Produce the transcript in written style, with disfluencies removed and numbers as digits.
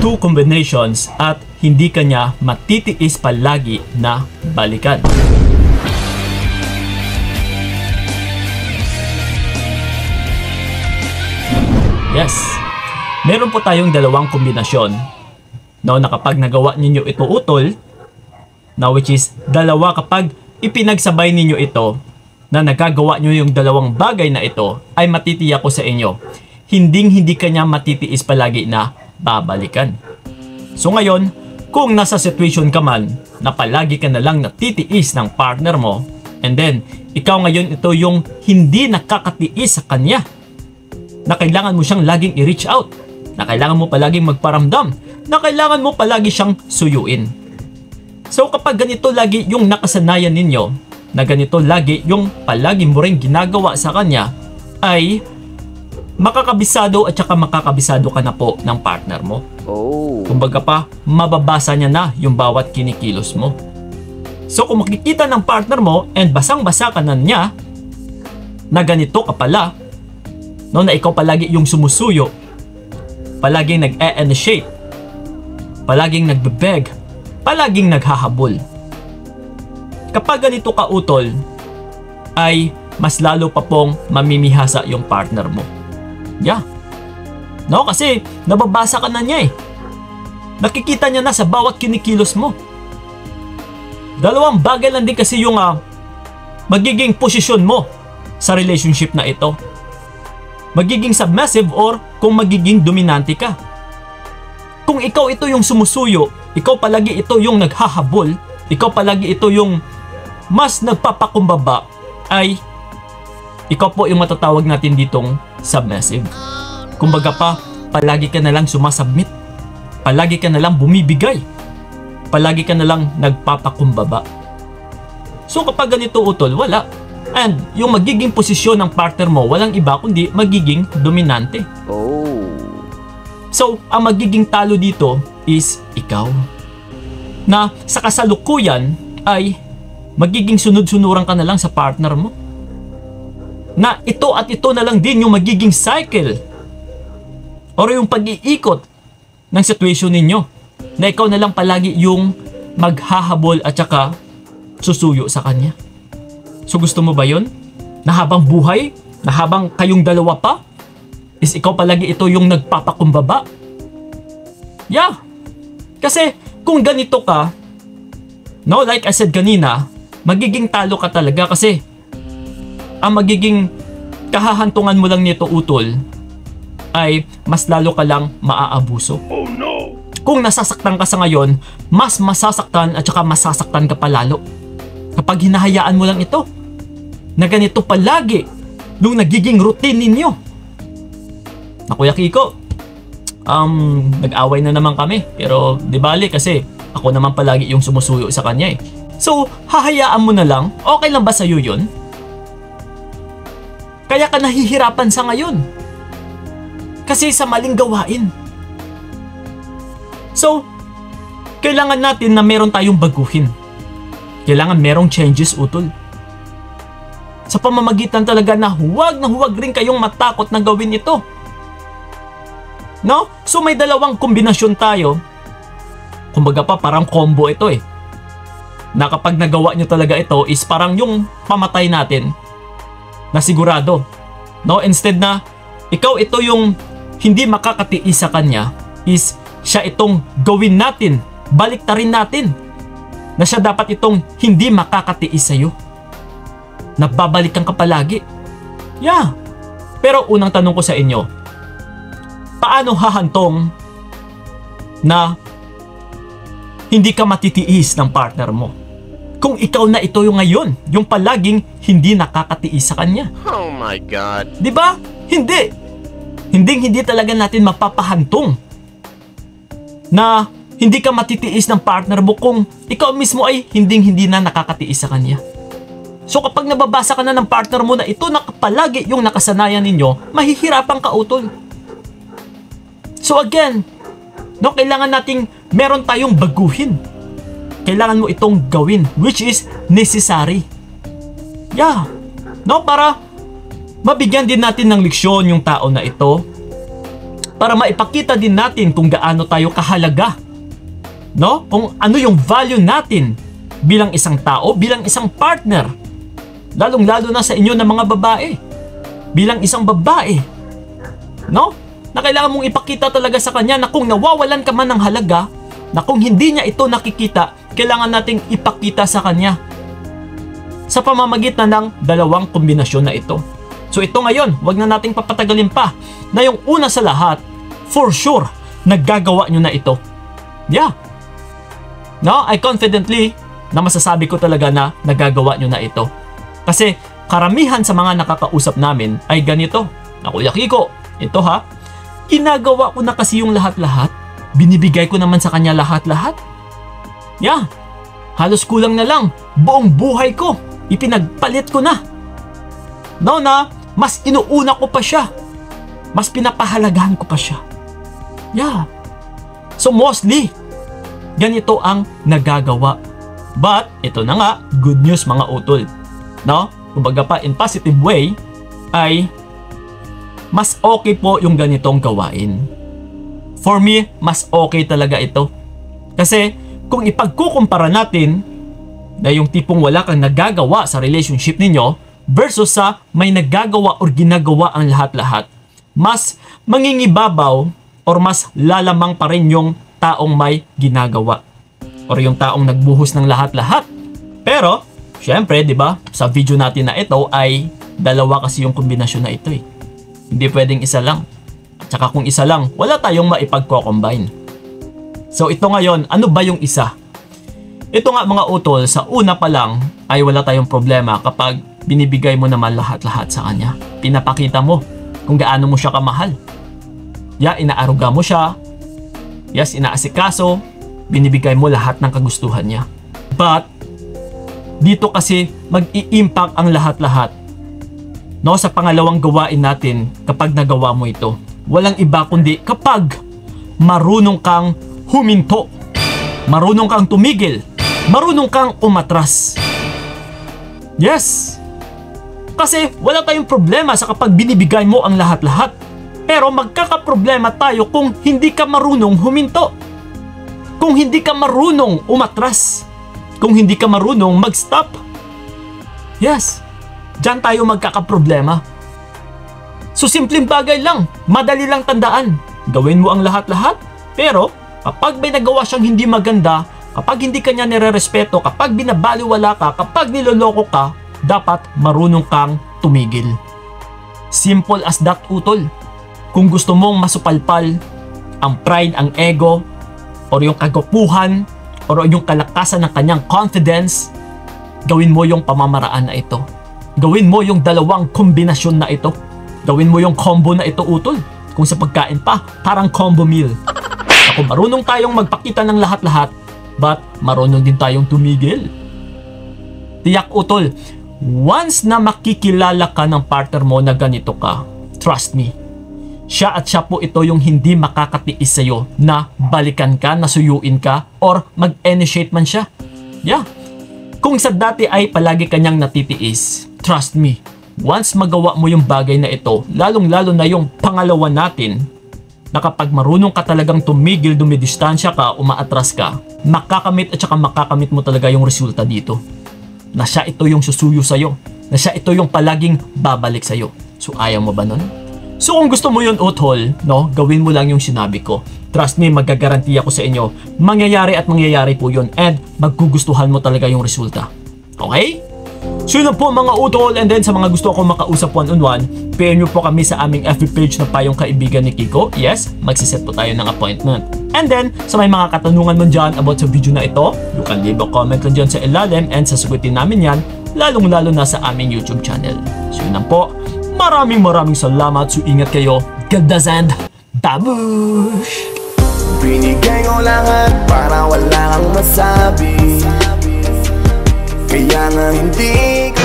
two combinations at hindi ka niya matitiis palagi na balikan. Yes, meron po tayong dalawang kombinasyon na kapag nagawa ninyo ito utol, na which is dalawa kapag ipinagsabay ninyo ito, na nagagawa nyo yung dalawang bagay na ito, ay matitiyak ko sa inyo, hindi ka niya matitiis palagi na babalikan. So ngayon, kung nasa situation ka man na palagi ka na lang natitiis ng partner mo, and then ikaw ngayon ito yung hindi nakakatiis sa kanya, na kailangan mo siyang laging i-reach out, na kailangan mo palaging magparamdam, na kailangan mo palagi siyang suyuin. So kapag ganito lagi yung nakasanayan ninyo, na ganito lagi yung palagi mo rin ginagawa sa kanya, ay makakabisado at saka makakabisado ka na po ng partner mo. Kumbaga pa, mababasa niya na yung bawat kinikilos mo. So kung makikita ng partner mo and basang-basa ka na niya na ganito ka pala, no, na ikaw palagi yung sumusuyo, palaging nag-e-initiate, palaging nagbe-beg, palaging naghahabol. Kapag ganito ka utol, ay mas lalo pa pong mamimihasa yung partner mo. Yeah. No, kasi nababasa ka na niya eh. Nakikita niya na sa bawat kinikilos mo. Dalawang bagay lang din kasi yung magiging posisyon mo sa relationship na ito. Magiging submissive or kung magiging dominante ka. Kung ikaw ito yung sumusuyo, ikaw palagi ito yung naghahabol, ikaw palagi ito yung mas nagpapakumbaba, ay ikaw po yung matatawag natin ditong submissive. Kumbaga pa, palagi ka na lang sumasubmit, palagi ka na lang bumibigay, palagi ka na lang nagpapakumbaba. So kapag ganito utol, wala. And yung magiging posisyon ng partner mo, walang iba kundi magiging dominante. So ang magiging talo dito is ikaw. Na sa kasalukuyan ay magiging sunod-sunuran ka na lang sa partner mo. Na ito at ito na lang din yung magiging cycle or yung pag-iikot ng situation ninyo. Na ikaw na lang palagi yung maghahabol at saka susuyo sa kanya. So gusto mo ba yun? Na habang buhay, na habang kayong dalawa pa, is ikaw palagi ito yung nagpapakumbaba? Yeah. Kasi kung ganito ka, no, like I said kanina, magiging talo ka talaga kasi ang magiging kahahantungan mo lang nito utol ay mas lalo ka lang maaabuso. Oh no! Kung nasasaktan ka sa ngayon, mas masasaktan at saka masasaktan ka palalo kapag hinahayaan mo lang ito na ganito palagi nung nagiging routine ninyo. Na Kuya Kiko, nag-away na naman kami, pero di bali kasi ako naman palagi yung sumusuyo sa kanya eh. So, hahayaan mo na lang, okay lang ba sa'yo yun? Kaya ka nahihirapan sa ngayon. Kasi sa maling gawain. So, kailangan natin na meron tayong baguhin. Kailangan merong changes utol. Sa pamamagitan talaga na huwag rin kayong matakot na gawin ito. No? So may dalawang kombinasyon tayo. Kumbaga pa parang combo ito eh. Na kapag nagawa nyo talaga ito is parang yung pamatay natin na sigurado. No? Instead na ikaw ito yung hindi makakatiis sa kanya, is siya itong gawin natin, baliktarin natin. Na siya dapat itong hindi makakatiis sa'yo. Nababalikan ka palagi. Yeah. Pero unang tanong ko sa inyo, paano hahantong na hindi ka matitiis ng partner mo? Kung ikaw na ito yung ngayon, yung palaging hindi nakakatiis sa kanya. Oh my God. Diba? Hindi. Hindi talaga natin mapapahantong na hindi ka matitiis ng partner mo kung ikaw mismo ay hindi na nakakatiis sa kanya. So kapag nababasa ka na ng partner mo na ito na palagi yung nakasanayan ninyo, mahihirapan ka utol. So again, no, kailangan nating meron tayong baguhin. Kailangan mo itong gawin, which is necessary. Yeah. No, para mabigyan din natin ng leksyon yung tao na ito para maipakita din natin kung gaano tayo kahalaga. No? Kung ano yung value natin bilang isang tao, bilang isang partner. Lalong-lalo na sa inyo na mga babae. Bilang isang babae. No? Na kailangan mong ipakita talaga sa kanya na kung nawawalan ka man ng halaga, na kung hindi niya ito nakikita, kailangan nating ipakita sa kanya sa pamamagitan ng dalawang kombinasyon na ito. So ito ngayon, wag na nating papatagalin pa, na yung una sa lahat, for sure, naggagawa nyo na ito. Yeah. No, I confidently na masasabi ko talaga na nagagawa nyo na ito. Kasi karamihan sa mga nakakausap namin ay ganito. Na Kuya Kiko, ito ha, ginagawa ko na kasi yung lahat-lahat. Binibigay ko naman sa kanya lahat-lahat. Yeah. Halos kulang na lang, buong buhay ko, ipinagpalit ko na. No na, mas inuuna ko pa siya. Mas pinapahalagahan ko pa siya. Yeah. So mostly, ganito ang nagagawa. But, ito na nga, good news mga utol. No? Kumbaga pa, in positive way, ay mas okay po yung ganitong gawain. For me, mas okay talaga ito. Kasi, kung ipagkukumpara natin na yung tipong wala kang nagagawa sa relationship ninyo versus sa may nagagawa or ginagawa ang lahat-lahat, mas mangingibabaw or mas lalamang pa rin yung taong may ginagawa or yung taong nagbuhos ng lahat-lahat. Pero, syempre, di ba, sa video natin na ito ay dalawa kasi yung kombinasyon na ito eh. Hindi pwedeng isa lang. At saka kung isa lang, wala tayong maipagko-combine. So ito ngayon, ano ba yung isa? Ito nga mga utol, sa una pa lang ay wala tayong problema kapag binibigay mo naman lahat-lahat sa kanya. Pinapakita mo kung gaano mo siya kamahal. Yeah, inaaruga mo siya. Yes, inaasikaso. Binibigay mo lahat ng kagustuhan niya. But, dito kasi mag-i-impact ang lahat-lahat. No, sa pangalawang gawain natin kapag nagawa mo ito. Walang iba kundi kapag marunong kang huminto. Marunong kang tumigil. Marunong kang umatras. Yes. Kasi wala tayong problema sa kapag binibigay mo ang lahat-lahat. Pero magkakaproblema tayo kung hindi ka marunong huminto. Kung hindi ka marunong umatras. Kung hindi ka marunong mag-stop. Yes. Diyan tayo magkakaproblema. So simpleng bagay lang. Madali lang tandaan. Gawin mo ang lahat-lahat. Pero kapag may nagawa siyang hindi maganda, kapag hindi ka niya nire-respeto, kapag binabaliwala ka, kapag niloloko ka, dapat marunong kang tumigil. Simple as that, utol. Kung gusto mong masupalpal ang pride, ang ego, or yung kagwapuhan, or yung kalakasan ng kanyang confidence, gawin mo yung pamamaraan na ito. Gawin mo yung dalawang kombinasyon na ito. Gawin mo yung combo na ito, utol. Kung sa pagkain pa, parang combo meal. Kung marunong tayong magpakita ng lahat-lahat, but marunong din tayong tumigil. Tiyak, utol, once na makikilala ka ng partner mo na ganito ka, trust me, siya at siya po ito yung hindi makakatiis sa'yo na balikan ka, nasuyuin ka, or mag-initiate man siya. Yeah. Kung sa dati ay palagi kanyang natitiis, trust me, once magawa mo yung bagay na ito, lalong-lalo na yung pangalawa natin, na kapag marunong ka talagang tumigil, dumidistansya ka, umaatras ka, makakamit at saka makakamit mo talaga yung resulta dito. Na siya ito yung susuyo sa'yo. Na siya ito yung palaging babalik sa'yo. So ayaw mo ba nun? So kung gusto mo yun, utol, no, gawin mo lang yung sinabi ko. Trust me, magagaranti ako sa inyo, mangyayari at mangyayari po yun and maggugustuhan mo talaga yung resulta. Okay? So yun po mga utol, and then sa mga gusto akong makausap one-on-one, PM nyo po kami sa aming FB page na Payong Kaibigan ni Kiko. Yes, magsiset po tayo ng appointment. And then, sa may mga katanungan mo dyan about sa video na ito, you can leave a comment lang dyan sa ilalim and sasagutin namin yan, lalong-lalo na sa aming YouTube channel. So yun lang po, maraming salamat, so ingat kayo, God bless and babush! Binigay ko lahat para wala kang masabi, kaya nga hindi ko